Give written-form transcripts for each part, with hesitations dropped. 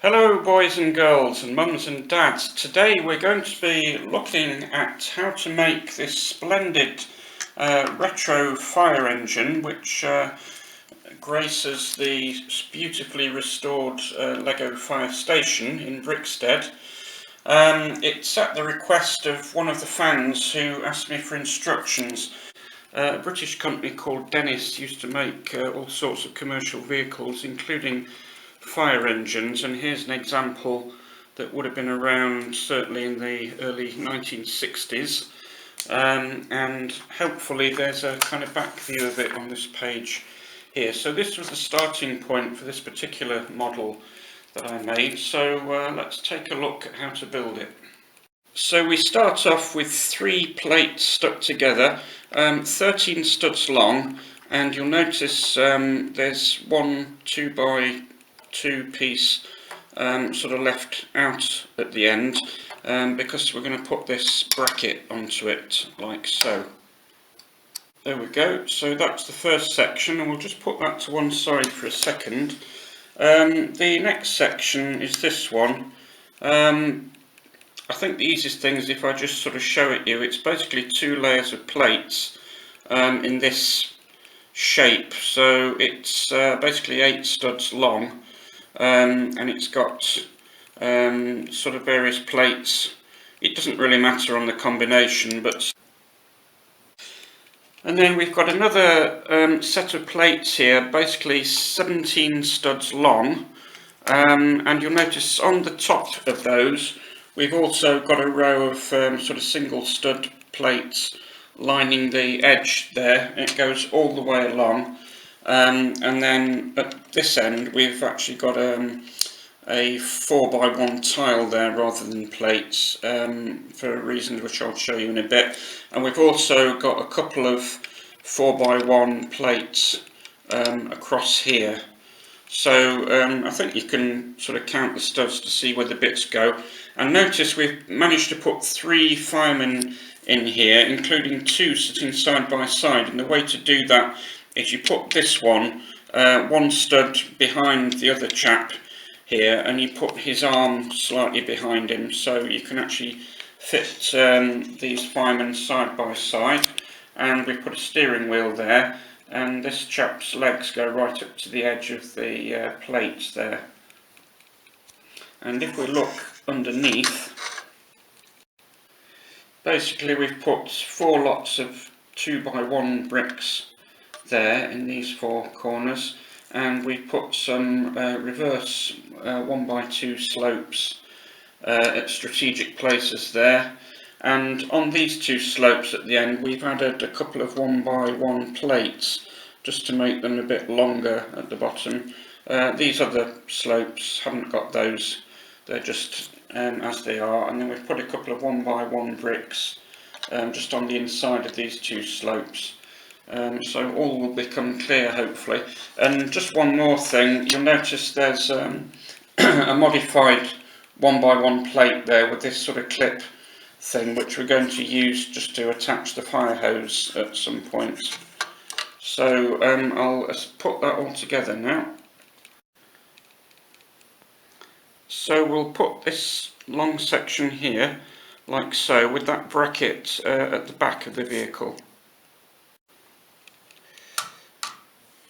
Hello boys and girls and mums and dads. Today we're going to be looking at how to make this splendid retro fire engine which graces the beautifully restored Lego fire station in Brixted. It's at the request of one of the fans who asked me for instructions. A British company called Dennis used to make all sorts of commercial vehicles, including fire engines, and here's an example that would have been around certainly in the early 1960s, and hopefully there's a kind of back view of it on this page here. So this was the starting point for this particular model that I made, so let's take a look at how to build it. So we start off with 3 plates stuck together, 13 studs long, and you'll notice there's one 2x2 piece sort of left out at the end because we're going to put this bracket onto it like so. There we go, so that's the first section, and we'll just put that to one side for a second. The next section is this one. I think the easiest thing is if I just sort of show it you. It's basically 2 layers of plates in this shape, so it's basically 8 studs long, and it's got sort of various plates. It doesn't really matter on the combination, but and then we've got another set of plates here, basically 17 studs long, and you'll notice on the top of those we've also got a row of sort of single stud plates lining the edge there. It goes all the way along, and then at this end we've actually got a 4x1 tile there rather than plates, for reasons which I'll show you in a bit. And we've also got a couple of 4x1 plates across here. So I think you can sort of count the studs to see where the bits go. And notice we've managed to put 3 firemen in here, including 2 sitting side by side. And the way to do that is you put this one stud behind the other chap here, and you put his arm slightly behind him, so you can actually fit these firemen side by side. And we've put a steering wheel there, and this chap's legs go right up to the edge of the plates there. And if we look underneath, basically we've put 4 lots of 2x1 bricks there in these 4 corners, and we've put some reverse 1x2 slopes at strategic places there. And on these 2 slopes at the end we've added a couple of 1x1 plates just to make them a bit longer at the bottom. These other slopes haven't got those, they're just as they are. And then we've put a couple of 1x1 bricks just on the inside of these 2 slopes. So all will become clear hopefully. And just one more thing, you'll notice there's a modified 1x1 plate there with this sort of clip thing, which we're going to use just to attach the fire hose at some point. So I'll put that all together now. So we'll put this long section here like so, with that bracket at the back of the vehicle.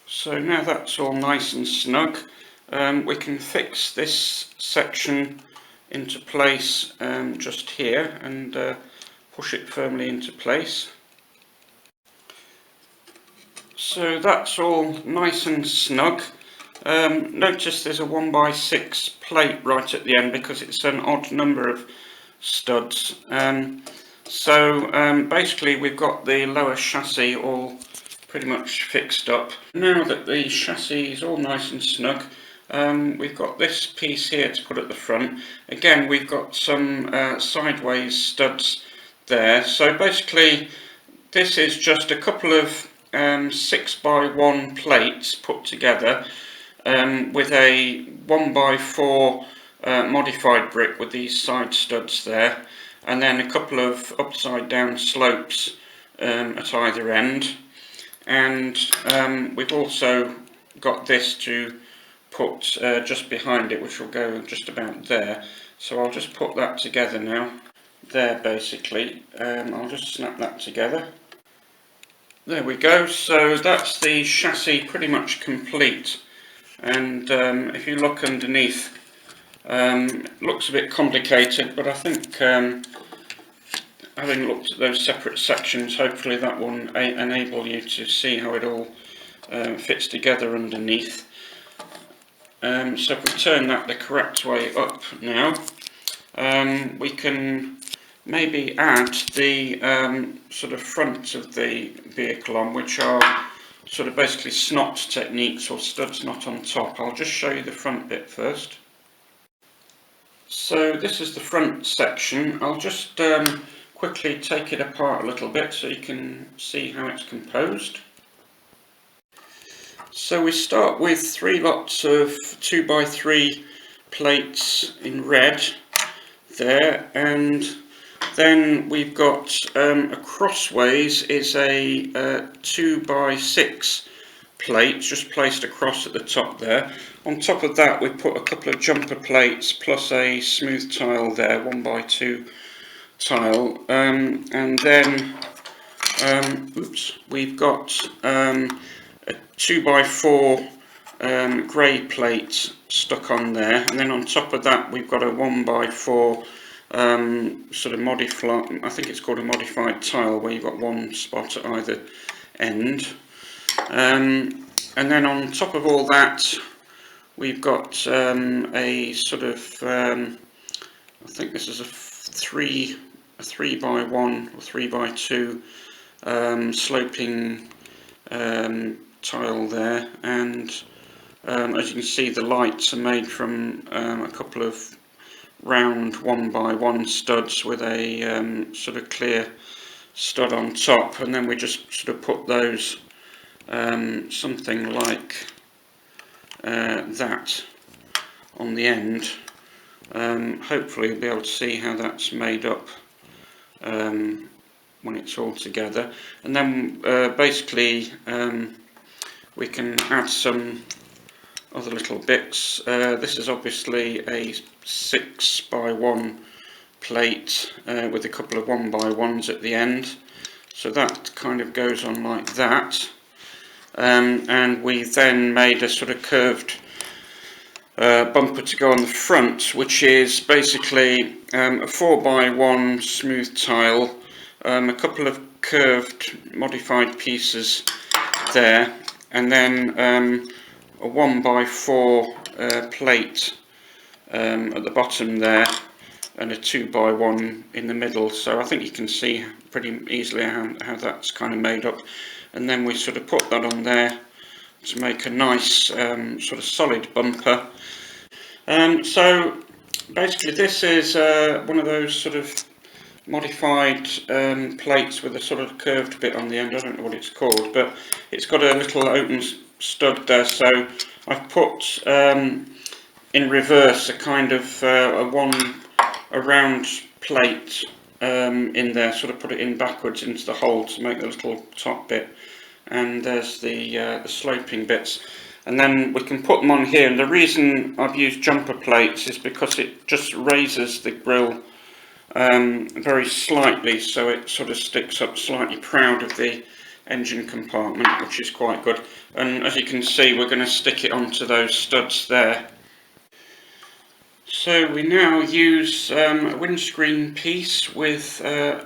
So now that's all nice and snug, we can fix this section into place just here and push it firmly into place. So that's all nice and snug. Notice there's a 1x6 plate right at the end because it's an odd number of studs. Basically we've got the lower chassis all pretty much fixed up. Now that the chassis is all nice and snug, we've got this piece here to put at the front. Again, we've got some sideways studs there. So basically this is just a couple of 6x1 plates put together with a 1x4 modified brick with these side studs there, and then a couple of upside down slopes at either end. And we've also got this to put just behind it, which will go just about there. So I'll just put that together now. There, basically. I'll just snap that together. There we go. So that's the chassis pretty much complete. And if you look underneath, it looks a bit complicated, but I think having looked at those separate sections, hopefully that will enable you to see how it all fits together underneath. So if we turn that the correct way up now, we can maybe add the sort of front of the vehicle on, which are sort of basically snot techniques, or studs not on top. I'll just show you the front bit first. So this is the front section. I'll just quickly take it apart a little bit so you can see how it's composed. So we start with 3 lots of 2x3 plates in red there, and then we've got crossways is a 2x6 plate just placed across at the top there. On top of that we put a couple of jumper plates plus a smooth tile there, 1x2 tile, and then we've got a 2x4 grey plate stuck on there, and then on top of that we've got a 1x4 sort of modified, I think it's called a modified tile, where you've got one spot at either end. And then on top of all that we've got a sort of I think this is a 3x1 or 3x2 sloping tile there, and as you can see the lights are made from a couple of round 1x1 studs with a sort of clear stud on top, and then we just sort of put those something like that on the end. Hopefully you'll be able to see how that's made up when it's all together, and then basically we can add some other little bits. This is obviously a 6x1 plate with a couple of 1x1s at the end, so that kind of goes on like that. And we then made a sort of curved bumper to go on the front, which is basically a 4x1 smooth tile, a couple of curved modified pieces there, and then a 1x4 plate at the bottom there, and a 2x1 in the middle. So I think you can see pretty easily how that's kind of made up, and then we sort of put that on there to make a nice sort of solid bumper. So basically this is one of those sort of modified plates with a sort of curved bit on the end. I don't know what it's called, but it's got a little open stud there, so I've put in reverse a kind of a round plate in there, sort of put it in backwards into the hole to make the little top bit, and there's the sloping bits, and then we can put them on here. And the reason I've used jumper plates is because it just raises the grille very slightly, so it sort of sticks up slightly proud of the engine compartment, which is quite good. And as you can see, we're going to stick it onto those studs there. So we now use a windscreen piece with a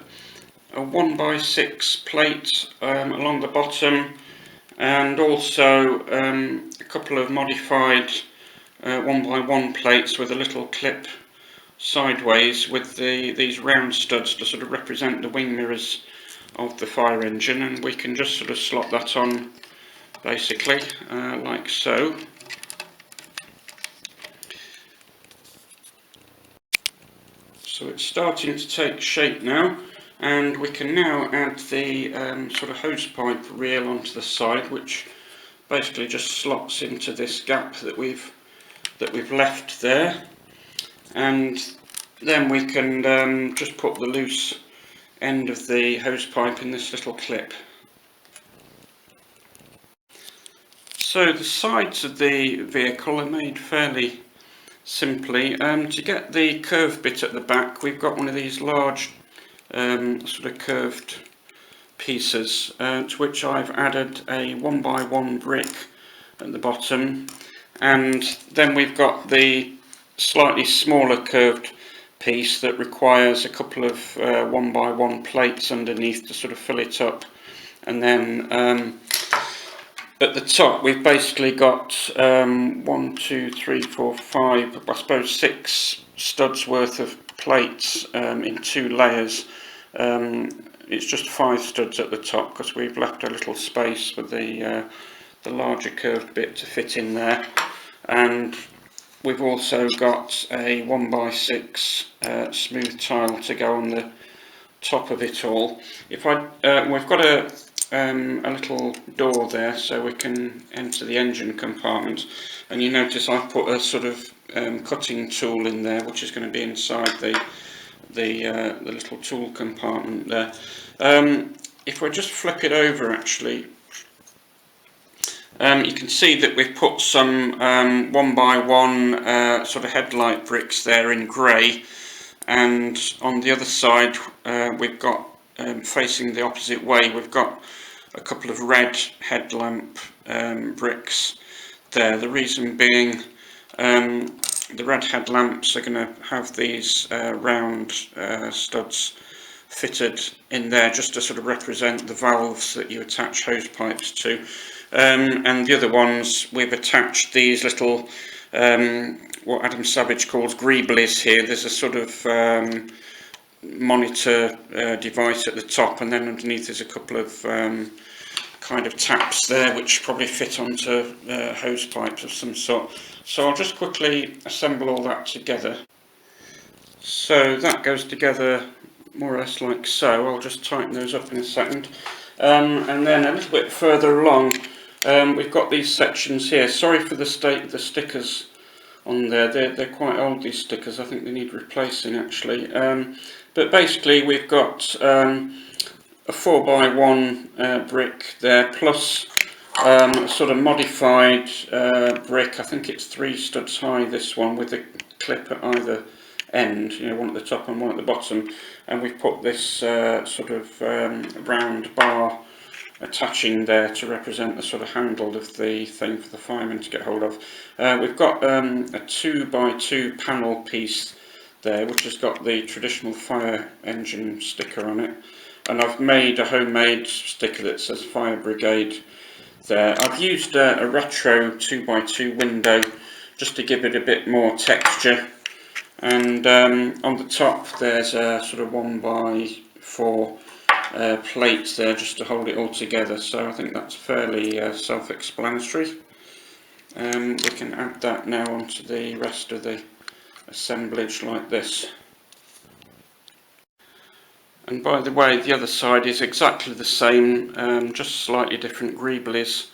1x6 plate along the bottom, and also a couple of modified 1x1 plates with a little clip sideways with these round studs to sort of represent the wing mirrors of the fire engine, and we can just sort of slot that on basically like so. So it's starting to take shape now, and we can now add the sort of hose pipe reel onto the side, which basically just slots into this gap that we've left there, and then we can just put the loose end of the hose pipe in this little clip. So the sides of the vehicle are made fairly simply. To get the curved bit at the back, we've got one of these large sort of curved pieces to which I've added a 1x1 brick at the bottom, and then we've got the slightly smaller curved piece that requires a couple of 1x1 plates underneath to sort of fill it up. And then at the top we've basically got 1, 2, 3, 4, 5, I suppose 6 studs worth of plates in 2 layers. It's just 5 studs at the top because we've left a little space for the larger curved bit to fit in there. And we've also got a 1x6 smooth tile to go on the top of it all. We've got a little door there so we can enter the engine compartment, and you notice I've put a sort of cutting tool in there, which is going to be inside the little tool compartment there. If we just flip it over, actually, you can see that we've put some 1x1 sort of headlight bricks there in grey, and on the other side we've got, facing the opposite way, we've got a couple of red headlamp bricks there. The reason being, the red headlamps are going to have these round studs fitted in there just to sort of represent the valves that you attach hose pipes to. And the other ones, we've attached these little what Adam Savage calls greeblies here. There's a sort of monitor device at the top, and then underneath there's a couple of kind of taps there which probably fit onto hose pipes of some sort. So I'll just quickly assemble all that together. So that goes together more or less like so. I'll just tighten those up in a second. And then a little bit further along, we've got these sections here. Sorry for the state of the stickers on there. They're quite old, these stickers. I think they need replacing, actually. But basically we've got a 4x1 brick there, plus a sort of modified brick. I think it's 3 studs high, this one, with a clip at either end, you know, one at the top and one at the bottom, and we've put this sort of round bar attaching there to represent the sort of handle of the thing for the fireman to get hold of. We've got a 2x2 panel piece there which has got the traditional fire engine sticker on it, and I've made a homemade sticker that says Fire Brigade there. I've used a retro 2x2 window just to give it a bit more texture, and on the top there's a sort of 1x4 plate there just to hold it all together, so I think that's fairly self-explanatory. We can add that now onto the rest of the assemblage like this. And by the way, the other side is exactly the same, just slightly different greeblies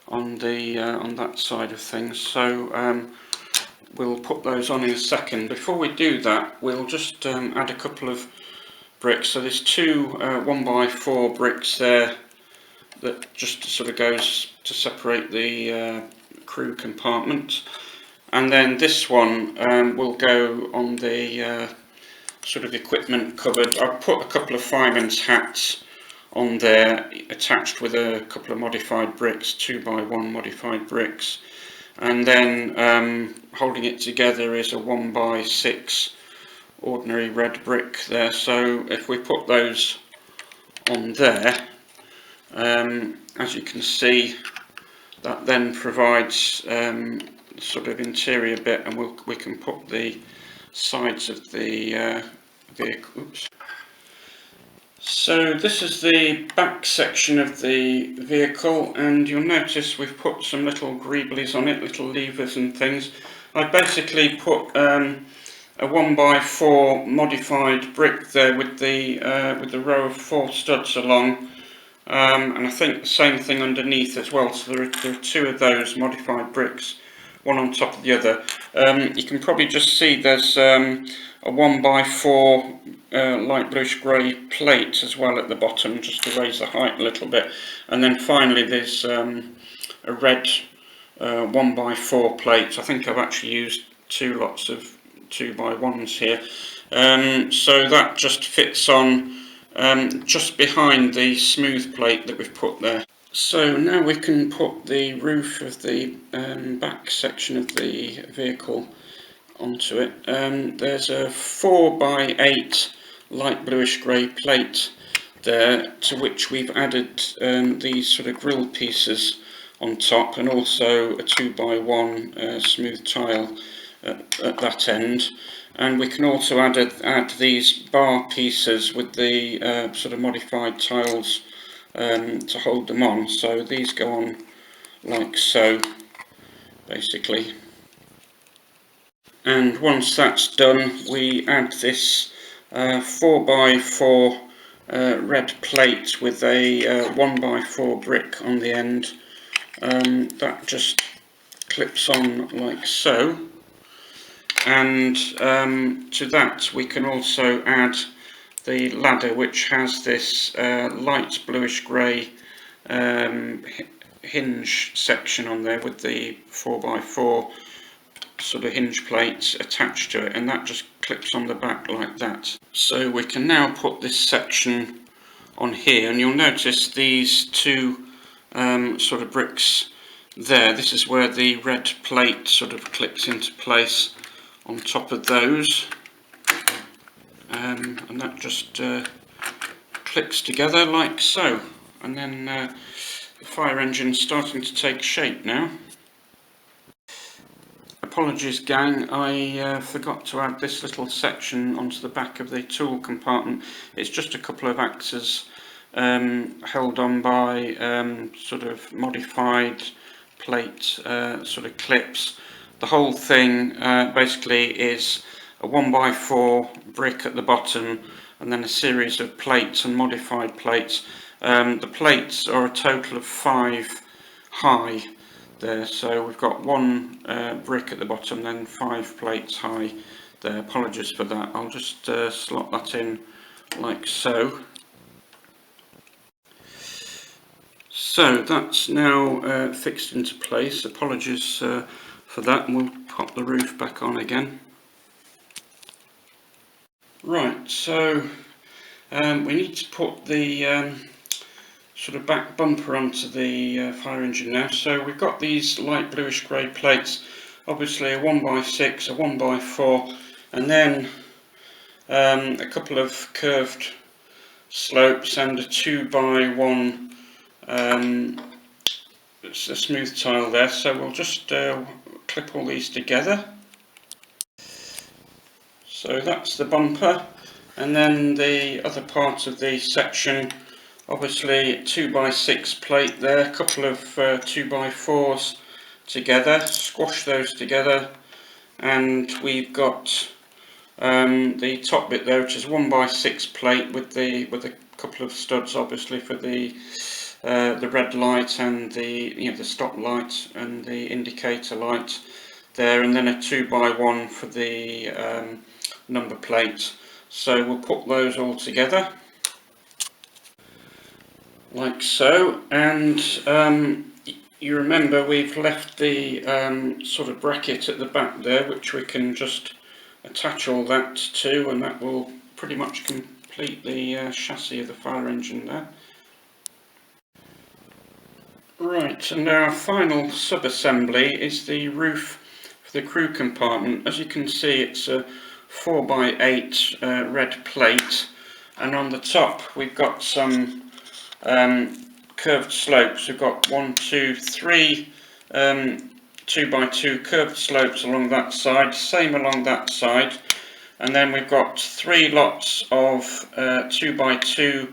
on the on that side of things. So we'll put those on in a second. Before we do that, we'll just add a couple of bricks. So there's 2 1x4 bricks there that just sort of goes to separate the crew compartment, and then this one will go on the sort of equipment cupboard. I've put a couple of fireman's hats on there attached with a couple of modified bricks, 2x1 modified bricks, and then holding it together is a 1x6 ordinary red brick there. So if we put those on there, as you can see, that then provides sort of interior bit, and we can put the sides of the vehicle. Oops. So this is the back section of the vehicle, and you'll notice we've put some little greeblies on it, little levers and things. I basically put a 1x4 modified brick there with the row of 4 studs along, and I think the same thing underneath as well. So there are 2 of those modified bricks, one on top of the other. You can probably just see there's a 1x4 light bluish grey plate as well at the bottom, just to raise the height a little bit. And then finally there's a red 1x4 plates. I think I've actually used 2 lots of 2x1s here. So that just fits on just behind the smooth plate that we've put there. So now we can put the roof of the back section of the vehicle onto it. There's a 4x8 light bluish grey plate there, to which we've added these sort of grill pieces on top, and also a 2x1 smooth tile at that end. And we can also add these bar pieces with the sort of modified tiles to hold them on. So these go on like so, basically. And once that's done, we add this 4x4 red plate with a 1x4 brick on the end. That just clips on like so. And to that we can also add the ladder, which has this light bluish grey hinge section on there with the 4x4 sort of hinge plates attached to it, and that just clips on the back like that. So we can now put this section on here, and you'll notice these two sort of bricks there. This is where the red plate sort of clips into place on top of those, and that just clicks together like so. And then the fire engine's starting to take shape now. Apologies gang, I forgot to add this little section onto the back of the tool compartment. It's just a couple of axes held on by sort of modified plate sort of clips. The whole thing basically is a 1x4 brick at the bottom, and then a series of plates and modified plates. The plates are a total of 5 high there, so we've got 1 brick at the bottom, then 5 plates high there. Apologies for that. I'll just slot that in like so. So that's now fixed into place. Apologies for that, and we'll pop the roof back on again. Right, so we need to put the sort of back bumper onto the fire engine now. So we've got these light bluish grey plates, obviously a 1x6, a 1x4, and then a couple of curved slopes and a 2x1 it's a smooth tile there. So we'll just clip all these together. So that's the bumper, and then the other part of the section, obviously 2x6 plate there, a couple of 2x4s together, squash those together, and we've got the top bit there, which is 1x6 plate with a couple of studs, obviously for the red light and the stop light and the indicator light there, and then a 2x1 for the number plate. So we'll put those all together like so, and you remember we've left the sort of bracket at the back there, which we can just attach all that to, and that will pretty much complete the chassis of the fire engine there. Right, and our final sub-assembly is the roof for the crew compartment. As you can see, it's a 4x8 red plate, and on the top we've got some curved slopes. We've got 1, 2, 3 2x2 curved slopes along that side, same along that side, and then we've got 3 lots of 2x2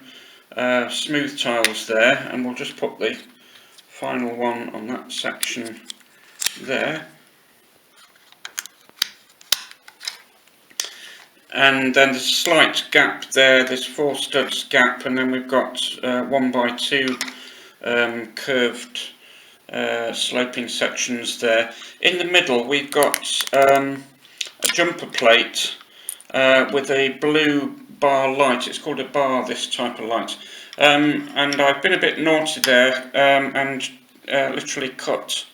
smooth tiles there, and we'll just put the final one on that section there. And then there's a slight gap there, there's 4 studs gap, and then we've got 1x2 curved sloping sections there. In the middle we've got a jumper plate with a blue bar light. It's called a bar, this type of light. And I've been a bit naughty there and literally cut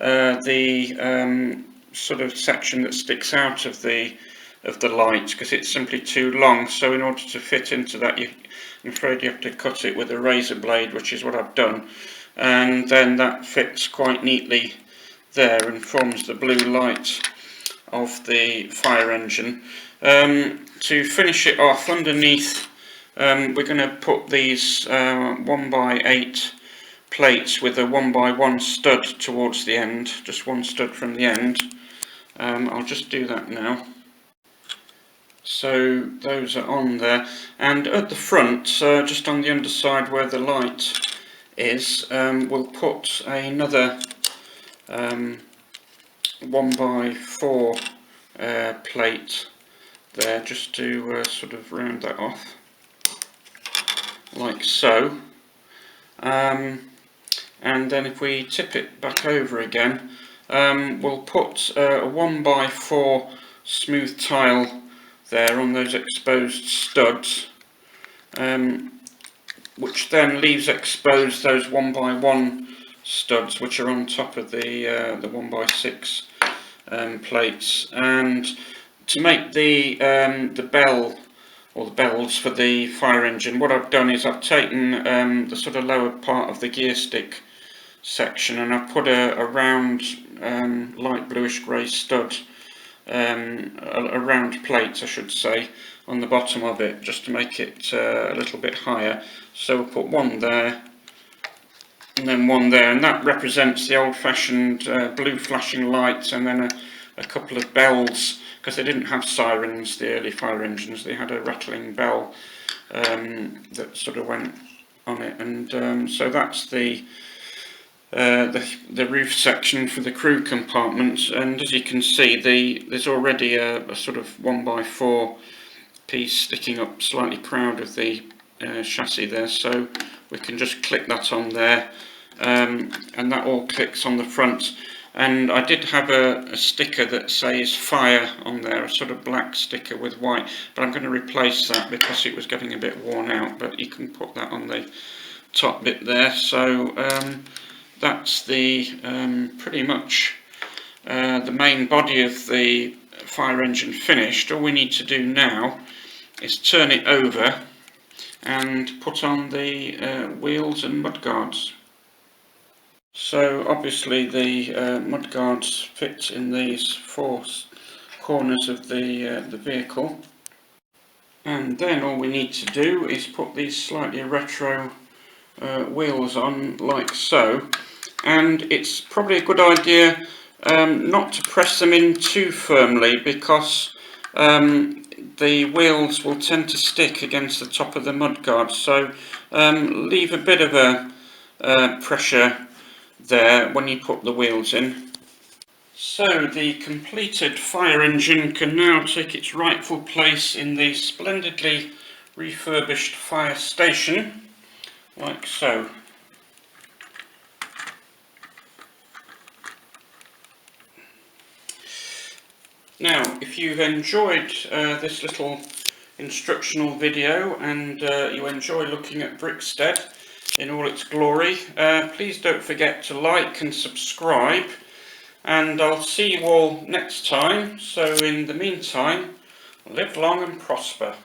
the sort of section that sticks out of the light, because it's simply too long. So in order to fit into that, I'm afraid you have to cut it with a razor blade, which is what I've done, and then that fits quite neatly there and forms the blue light of the fire engine. To finish it off, underneath we're going to put these 1x8 plates with a 1x1 stud towards the end, just one stud from the end. I'll just do that now. So those are on there, and at the front, just on the underside where the light is, we'll put another 1x4 plate there, just to sort of round that off, like so. And then if we tip it back over again, we'll put a 1x4 smooth tile there on those exposed studs, which then leaves exposed those 1x1 studs, which are on top of the 1x6 plates. And to make the bell, or the bells for the fire engine, what I've done is I've taken the sort of lower part of the gear stick section, and I've put a round light bluish grey stud, a round plate I should say, on the bottom of it, just to make it a little bit higher. So we'll put one there and then one there, and that represents the old-fashioned blue flashing lights, and then a couple of bells, because they didn't have sirens, the early fire engines. They had a rattling bell that sort of went on it, and so that's the roof section for the crew compartment. And as you can see, there's already a sort of 1x4 piece sticking up slightly proud of the chassis there, so we can just click that on there, and that all clicks on the front. And I did have a sticker that says fire on there, a sort of black sticker with white, but I'm going to replace that because it was getting a bit worn out. But you can put that on the top bit there. So that's the pretty much the main body of the fire engine finished. All we need to do now is turn it over and put on the wheels and mudguards. So obviously the mudguards fit in these four corners of the vehicle, and then all we need to do is put these slightly retro wheels on, like so. And it's probably a good idea not to press them in too firmly, because the wheels will tend to stick against the top of the mudguard. So leave a bit of a pressure there when you put the wheels in. So the completed fire engine can now take its rightful place in the splendidly refurbished fire station, like so. Now, if you've enjoyed this little instructional video, and you enjoy looking at Brickstead in all its glory, please don't forget to like and subscribe, and I'll see you all next time. So in the meantime, live long and prosper.